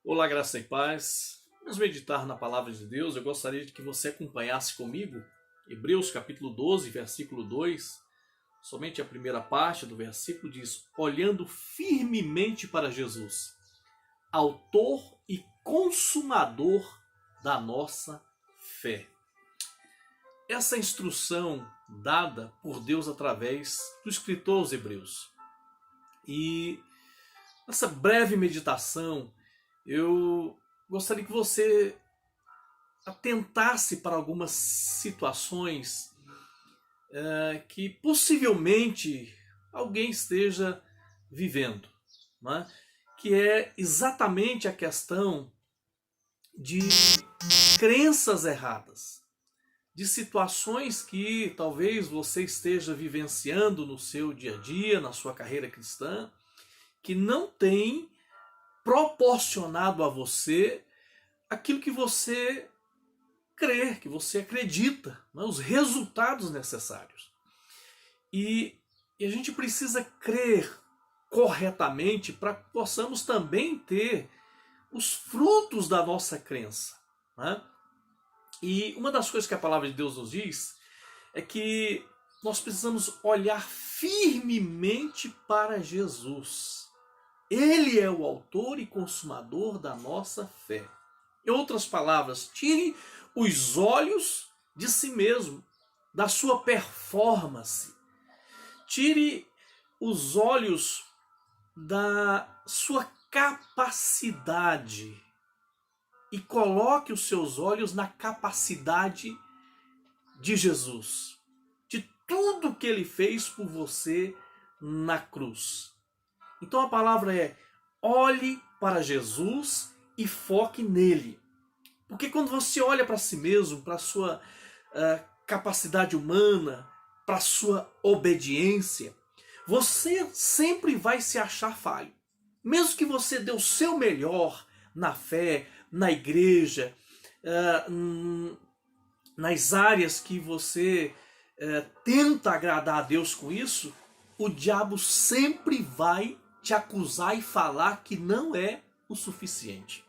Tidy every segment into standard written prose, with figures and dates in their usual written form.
Olá, graça e paz. Vamos meditar na palavra de Deus. Eu gostaria de que você acompanhasse comigo Hebreus capítulo 12, versículo 2. Somente a primeira parte do versículo diz: olhando firmemente para Jesus, autor e consumador da nossa fé. Essa instrução dada por Deus através do escritor aos Hebreus. E nessa breve meditação, eu gostaria que você atentasse para algumas situações que possivelmente alguém esteja vivendo, né? Que é exatamente a questão de crenças erradas, de situações que talvez você esteja vivenciando no seu dia a dia, na sua carreira cristã, que não tem proporcionado a você aquilo que você crê, que você acredita, né? Os resultados necessários. E a gente precisa crer corretamente para que possamos também ter os frutos da nossa crença, né? E uma das coisas que a palavra de Deus nos diz é que nós precisamos olhar firmemente para Jesus. Ele é o autor e consumador da nossa fé. Em outras palavras, tire os olhos de si mesmo, da sua performance. Tire os olhos da sua capacidade e coloque os seus olhos na capacidade de Jesus, de tudo que ele fez por você na cruz. Então a palavra é: olhe para Jesus e foque nele. Porque quando você olha para si mesmo, para a sua capacidade humana, para a sua obediência, você sempre vai se achar falho. Mesmo que você dê o seu melhor na fé, na igreja, nas áreas que você tenta agradar a Deus com isso, o diabo sempre vai te acusar e falar que não é o suficiente.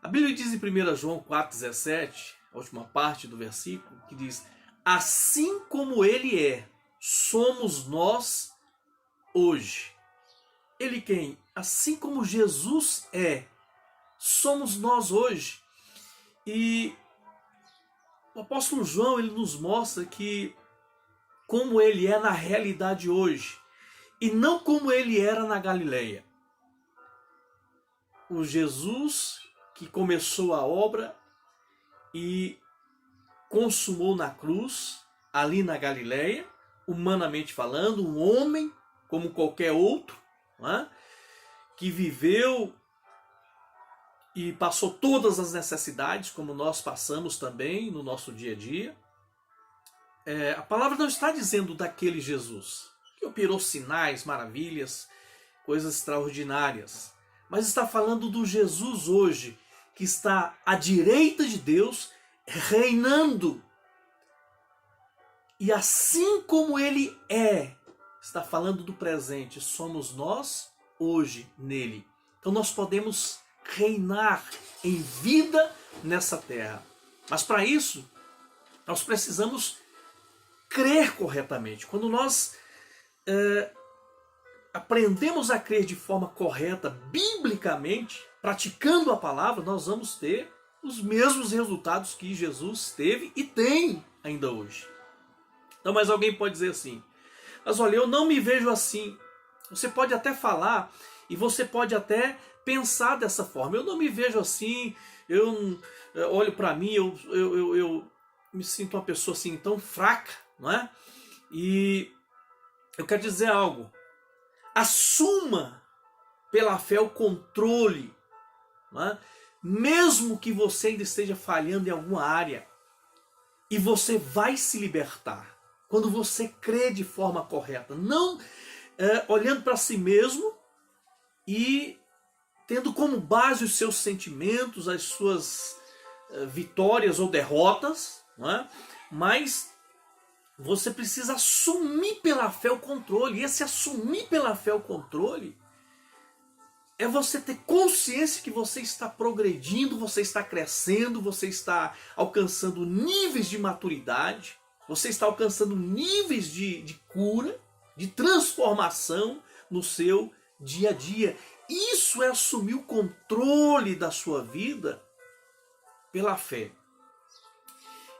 A Bíblia diz em 1 João 4,17, a última parte do versículo, que diz: assim como ele é, somos nós hoje. Ele quem? Assim como Jesus é, somos nós hoje. E o apóstolo João, ele nos mostra que como ele é na realidade hoje, e não como ele era na Galileia. O Jesus que começou a obra e consumou na cruz, ali na Galileia, humanamente falando, um homem como qualquer outro, né, que viveu e passou todas as necessidades, como nós passamos também no nosso dia a dia. A palavra não está dizendo daquele Jesus que operou sinais, maravilhas, coisas extraordinárias, mas está falando do Jesus hoje, que está à direita de Deus, reinando. E assim como ele é, está falando do presente, somos nós hoje nele. Então nós podemos reinar em vida nessa terra. Mas para isso, nós precisamos crer corretamente. Quando nós aprendemos a crer de forma correta, biblicamente, praticando a palavra, nós vamos ter os mesmos resultados que Jesus teve e tem ainda hoje. Então, mas alguém pode dizer assim: mas olha, eu não me vejo assim. Você pode até falar e você pode até pensar dessa forma: eu não me vejo assim, eu olho para mim, eu me sinto uma pessoa assim tão fraca, não é? E eu quero dizer algo: assuma pela fé o controle, não é? Mesmo que você ainda esteja falhando em alguma área, e você vai se libertar quando você crê de forma correta, não olhando para si mesmo e tendo como base os seus sentimentos, as suas vitórias ou derrotas, não é? Mas você precisa assumir pela fé o controle. E esse assumir pela fé o controle é você ter consciência que você está progredindo, você está crescendo, você está alcançando níveis de maturidade, você está alcançando níveis de cura, de transformação no seu dia a dia. Isso é assumir o controle da sua vida pela fé.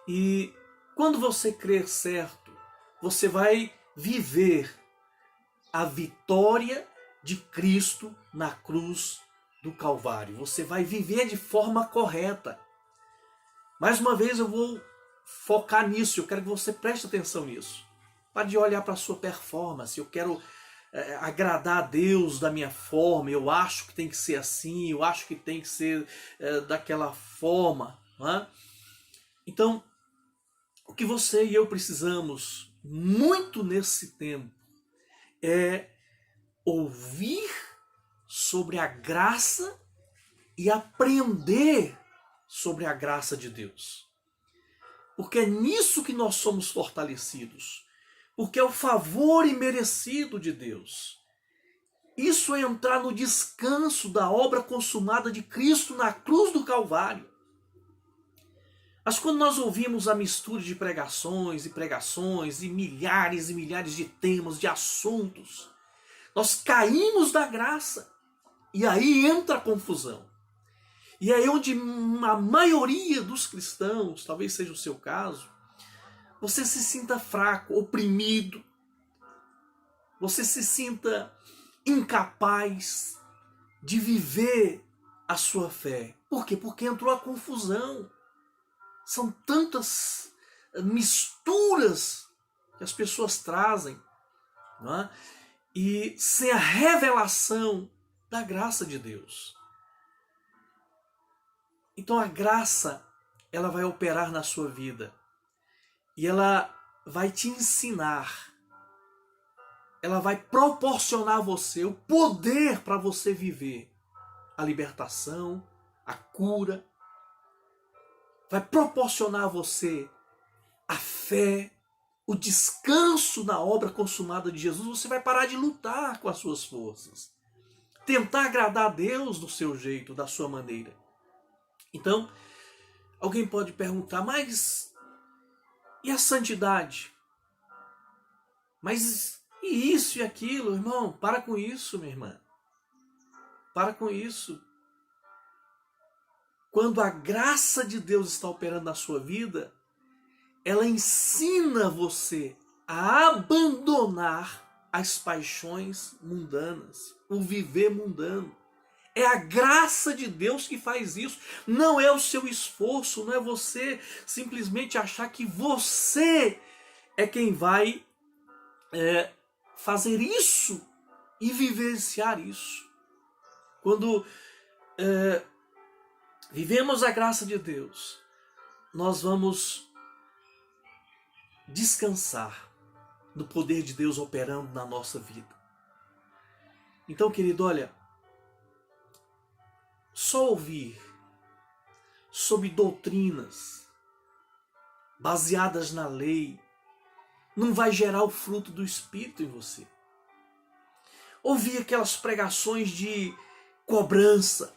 E quando você crer certo, você vai viver a vitória de Cristo na cruz do Calvário. Você vai viver de forma correta. Mais uma vez eu vou focar nisso, eu quero que você preste atenção nisso. Pare de olhar para a sua performance, eu quero agradar a Deus da minha forma, eu acho que tem que ser assim, eu acho que tem que ser daquela forma. Não é? Então, o que você e eu precisamos muito nesse tempo é ouvir sobre a graça e aprender sobre a graça de Deus. Porque é nisso que nós somos fortalecidos. Porque é o favor imerecido de Deus. Isso é entrar no descanso da obra consumada de Cristo na cruz do Calvário. Mas quando nós ouvimos a mistura de pregações e milhares de temas, de assuntos, nós caímos da graça. E aí entra a confusão. E é onde a maioria dos cristãos, talvez seja o seu caso, você se sinta fraco, oprimido. Você se sinta incapaz de viver a sua fé. Por quê? Porque entrou a confusão. São tantas misturas que as pessoas trazem, não é? E sem a revelação da graça de Deus. Então a graça, ela vai operar na sua vida. E ela vai te ensinar. Ela vai proporcionar a você o poder para você viver a libertação, a cura. Vai proporcionar a você a fé, o descanso na obra consumada de Jesus. Você vai parar de lutar com as suas forças. Tentar agradar a Deus do seu jeito, da sua maneira. Então, alguém pode perguntar, mas e a santidade? Mas e isso e aquilo? Irmão, para com isso, minha irmã. Para com isso. Quando a graça de Deus está operando na sua vida, ela ensina você a abandonar as paixões mundanas, o viver mundano. É a graça de Deus que faz isso. Não é o seu esforço, não é você simplesmente achar que você é quem vai fazer isso e vivenciar isso. Quando vivemos a graça de Deus, nós vamos descansar no poder de Deus operando na nossa vida. Então, querido, olha, só ouvir sobre doutrinas baseadas na lei não vai gerar o fruto do Espírito em você. Ouvir aquelas pregações de cobrança,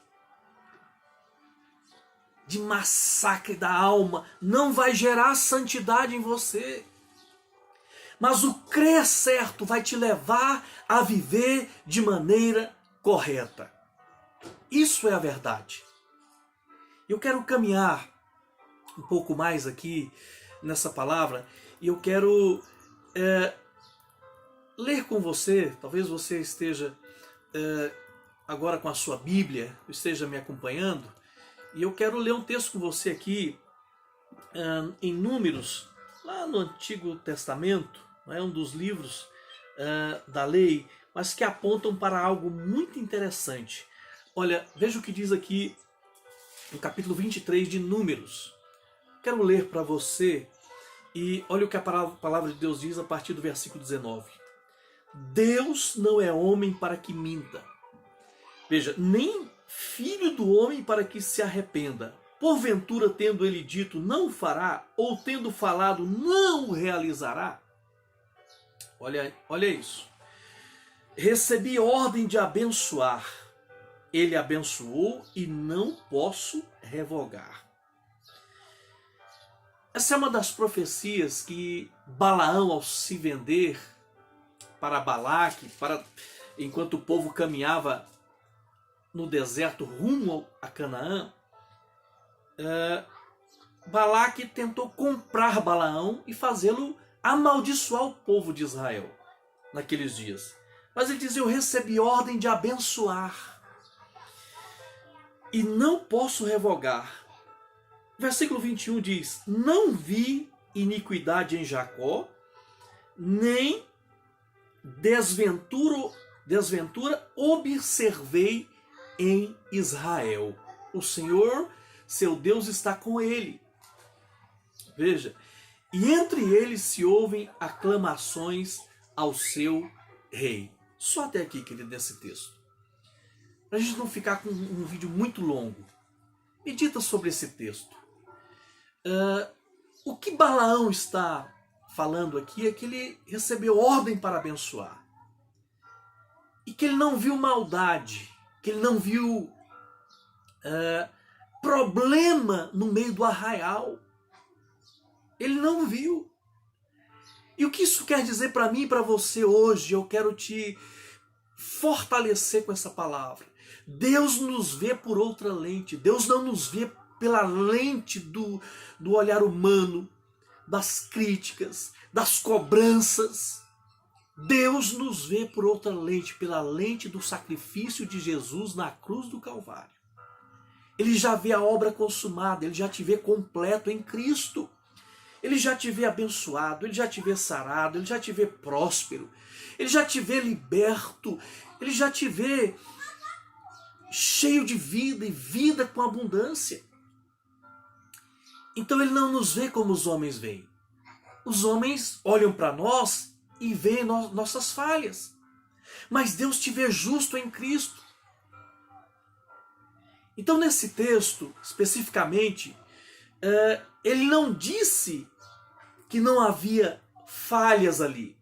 de massacre da alma, não vai gerar santidade em você. Mas o crer certo vai te levar a viver de maneira correta. Isso é a verdade. Eu quero caminhar um pouco mais aqui nessa palavra e eu quero ler com você. Talvez você esteja agora com a sua Bíblia, esteja me acompanhando, e eu quero ler um texto com você aqui em Números, lá no Antigo Testamento, é um dos livros da lei, mas que apontam para algo muito interessante. Olha, veja o que diz aqui no capítulo 23 de Números. Quero ler para você e olha o que a palavra de Deus diz a partir do versículo 19. Deus não é homem para que minta. Veja, nem filho do homem para que se arrependa. Porventura, tendo ele dito, não o fará, ou tendo falado, não o realizará? Olha isso. Recebi ordem de abençoar, ele abençoou e não posso revogar. Essa é uma das profecias que Balaão, ao se vender para Balaque, enquanto o povo caminhava no deserto rumo a Canaã, Balaque tentou comprar Balaão e fazê-lo amaldiçoar o povo de Israel naqueles dias. Mas ele diz: eu recebi ordem de abençoar e não posso revogar. Versículo 21 diz: não vi iniquidade em Jacó, nem desventura observei em Israel. O Senhor, seu Deus, está com ele. Veja, e entre eles se ouvem aclamações ao seu rei. Só até aqui, querido, nesse texto. Para a gente não ficar com um vídeo muito longo, medita sobre esse texto. O que Balaão está falando aqui é que ele recebeu ordem para abençoar. E que ele não viu maldade, que ele não viu problema no meio do arraial. Ele não viu. E o que isso quer dizer para mim e para você hoje? Eu quero te fortalecer com essa palavra. Deus nos vê por outra lente. Deus não nos vê pela lente do olhar humano, das críticas, das cobranças. Deus nos vê por outra lente, pela lente do sacrifício de Jesus na cruz do Calvário. Ele já vê a obra consumada, ele já te vê completo em Cristo. Ele já te vê abençoado, ele já te vê sarado, ele já te vê próspero, ele já te vê liberto, ele já te vê cheio de vida e vida com abundância. Então ele não nos vê como os homens veem. Os homens olham para nós e veem nossas falhas. Mas Deus te vê justo em Cristo. Então nesse texto, especificamente, ele não disse que não havia falhas ali.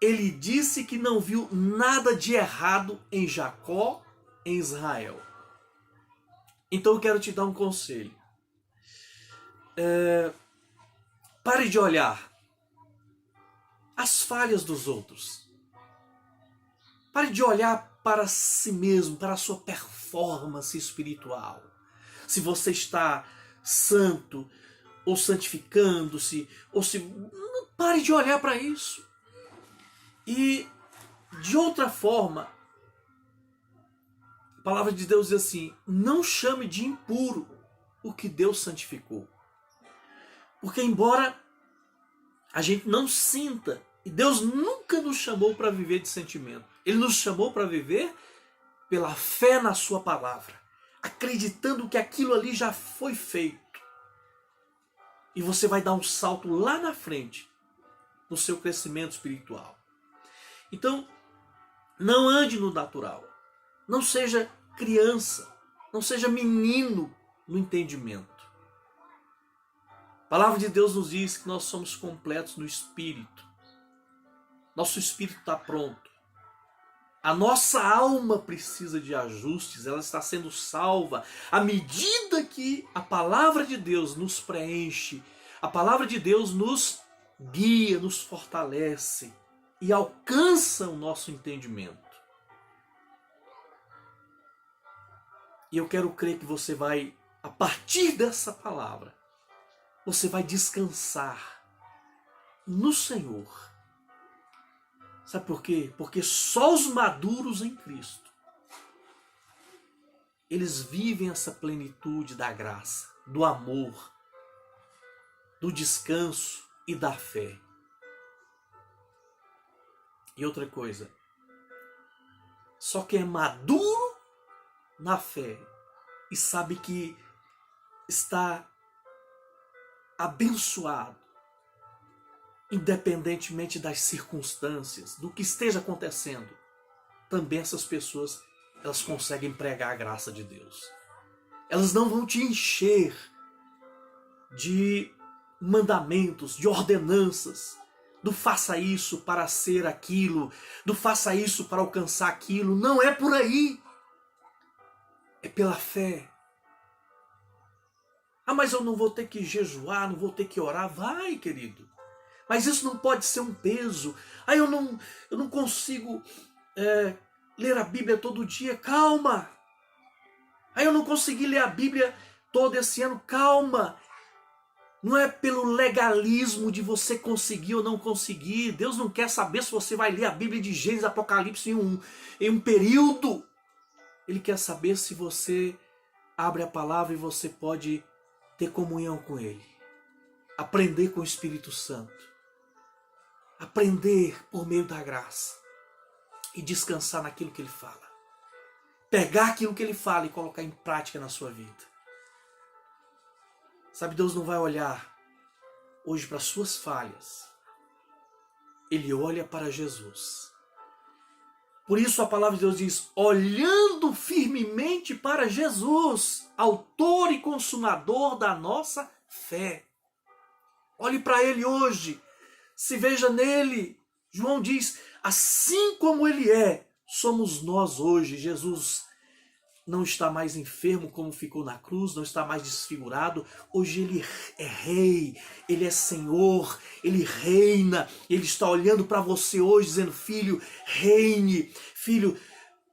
Ele disse que não viu nada de errado em Jacó, em Israel. Então eu quero te dar um conselho. Pare de olhar as falhas dos outros. Pare de olhar para si mesmo, para a sua performance espiritual. Se você está santo, ou santificando-se, ou se... Pare de olhar para isso. E, de outra forma, a palavra de Deus diz assim: não chame de impuro o que Deus santificou. Porque embora a gente não sinta, e Deus nunca nos chamou para viver de sentimento. Ele nos chamou para viver pela fé na sua palavra, acreditando que aquilo ali já foi feito. E você vai dar um salto lá na frente no seu crescimento espiritual. Então, não ande no natural. Não seja criança, não seja menino no entendimento. A palavra de Deus nos diz que nós somos completos no Espírito. Nosso Espírito está pronto. A nossa alma precisa de ajustes, ela está sendo salva à medida que a palavra de Deus nos preenche, a palavra de Deus nos guia, nos fortalece e alcança o nosso entendimento. E eu quero crer que você vai, a partir dessa palavra, você vai descansar no Senhor. Sabe por quê? Porque só os maduros em Cristo, eles vivem essa plenitude da graça, do amor, do descanso e da fé. E outra coisa, só quem é maduro na fé e sabe que está abençoado, independentemente das circunstâncias, do que esteja acontecendo, também essas pessoas, elas conseguem pregar a graça de Deus. Elas não vão te encher de mandamentos, de ordenanças, do faça isso para ser aquilo, do faça isso para alcançar aquilo. Não é por aí. É pela fé. Ah, mas eu não vou ter que jejuar, não vou ter que orar. Vai, querido. Mas isso não pode ser um peso. Ah, eu não consigo ler a Bíblia todo dia. Calma. Ah, eu não consegui ler a Bíblia todo esse ano. Calma. Não é pelo legalismo de você conseguir ou não conseguir. Deus não quer saber se você vai ler a Bíblia de Gênesis e Apocalipse em um período. Ele quer saber se você abre a palavra e você pode ter comunhão com Ele. Aprender com o Espírito Santo. Aprender por meio da graça. E descansar naquilo que Ele fala. Pegar aquilo que Ele fala e colocar em prática na sua vida. Sabe, Deus não vai olhar hoje para as suas falhas. Ele olha para Jesus. Por isso a palavra de Deus diz, olhando firmemente para Jesus, autor e consumador da nossa fé. Olhe para Ele hoje, se veja nele. João diz, assim como Ele é, somos nós hoje. Jesus não está mais enfermo como ficou na cruz, não está mais desfigurado. Hoje Ele é rei, Ele é Senhor, Ele reina. Ele está olhando para você hoje dizendo, filho, reine. Filho,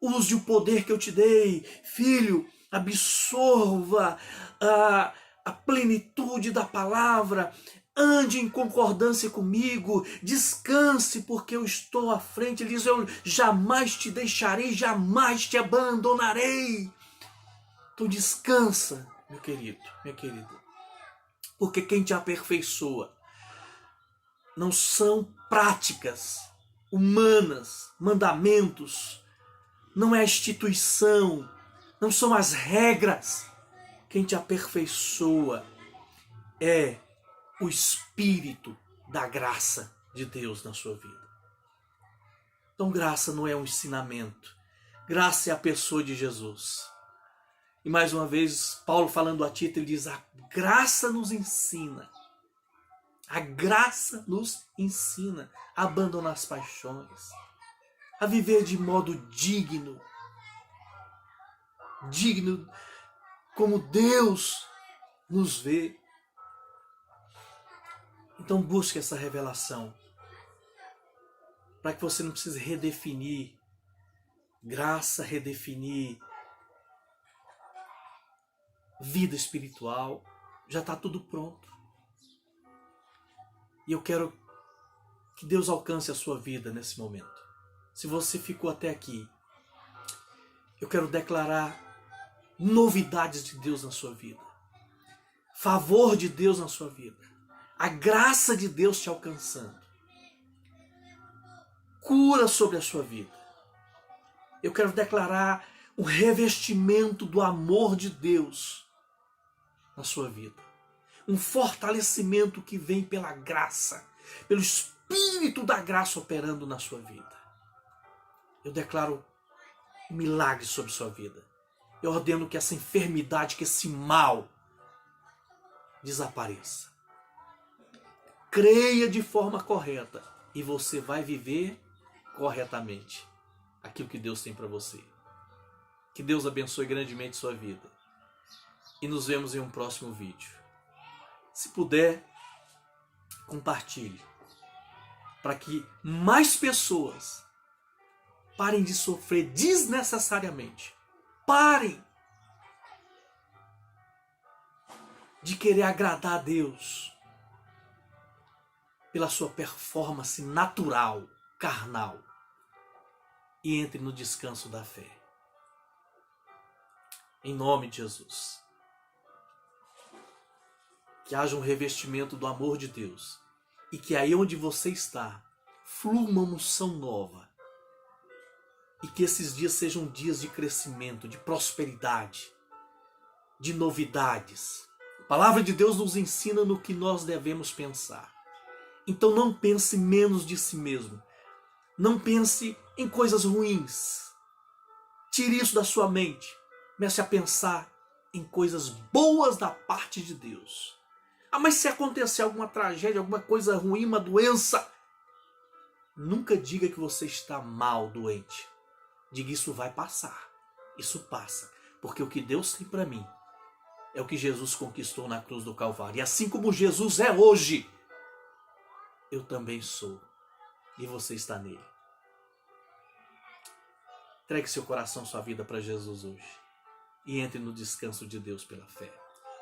use o poder que eu te dei. Filho, absorva a plenitude da palavra. Ande em concordância comigo, descanse porque eu estou à frente. Ele diz, eu jamais te deixarei, jamais te abandonarei. Então descansa, meu querido, minha querida. Porque quem te aperfeiçoa não são práticas humanas, mandamentos, não é a instituição, não são as regras. Quem te aperfeiçoa é o Espírito da graça de Deus na sua vida. Então graça não é um ensinamento. Graça é a pessoa de Jesus. E mais uma vez, Paulo falando a Tito, ele diz, a graça nos ensina. A graça nos ensina a abandonar as paixões. A viver de modo digno. Digno como Deus nos vê. Então busque essa revelação, para que você não precise redefinir graça, redefinir vida espiritual. Já está tudo pronto. E eu quero que Deus alcance a sua vida nesse momento. Se você ficou até aqui, eu quero declarar novidades de Deus na sua vida. Favor de Deus na sua vida. A graça de Deus te alcançando. Cura sobre a sua vida. Eu quero declarar um revestimento do amor de Deus na sua vida. Um fortalecimento que vem pela graça, pelo Espírito da graça operando na sua vida. Eu declaro um milagre sobre a sua vida. Eu ordeno que essa enfermidade, que esse mal desapareça. Creia de forma correta e você vai viver corretamente aquilo que Deus tem para você. Que Deus abençoe grandemente sua vida. E nos vemos em um próximo vídeo. Se puder, compartilhe. Para que mais pessoas parem de sofrer desnecessariamente. Parem de querer agradar a Deus pela sua performance natural, carnal, e entre no descanso da fé. Em nome de Jesus. Que haja um revestimento do amor de Deus e que aí onde você está flua uma unção nova e que esses dias sejam dias de crescimento, de prosperidade, de novidades. A palavra de Deus nos ensina no que nós devemos pensar. Então não pense menos de si mesmo. Não pense em coisas ruins. Tire isso da sua mente. Comece a pensar em coisas boas da parte de Deus. Ah, mas se acontecer alguma tragédia, alguma coisa ruim, uma doença, nunca diga que você está mal, doente. Diga, isso vai passar. Isso passa. Porque o que Deus tem para mim é o que Jesus conquistou na cruz do Calvário. E assim como Jesus é hoje, eu também sou. E você está nele. Entregue seu coração, sua vida para Jesus hoje. E entre no descanso de Deus pela fé.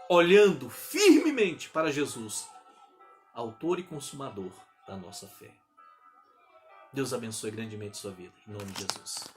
Olhando firmemente para Jesus, autor e consumador da nossa fé. Deus abençoe grandemente sua vida. Em nome de Jesus.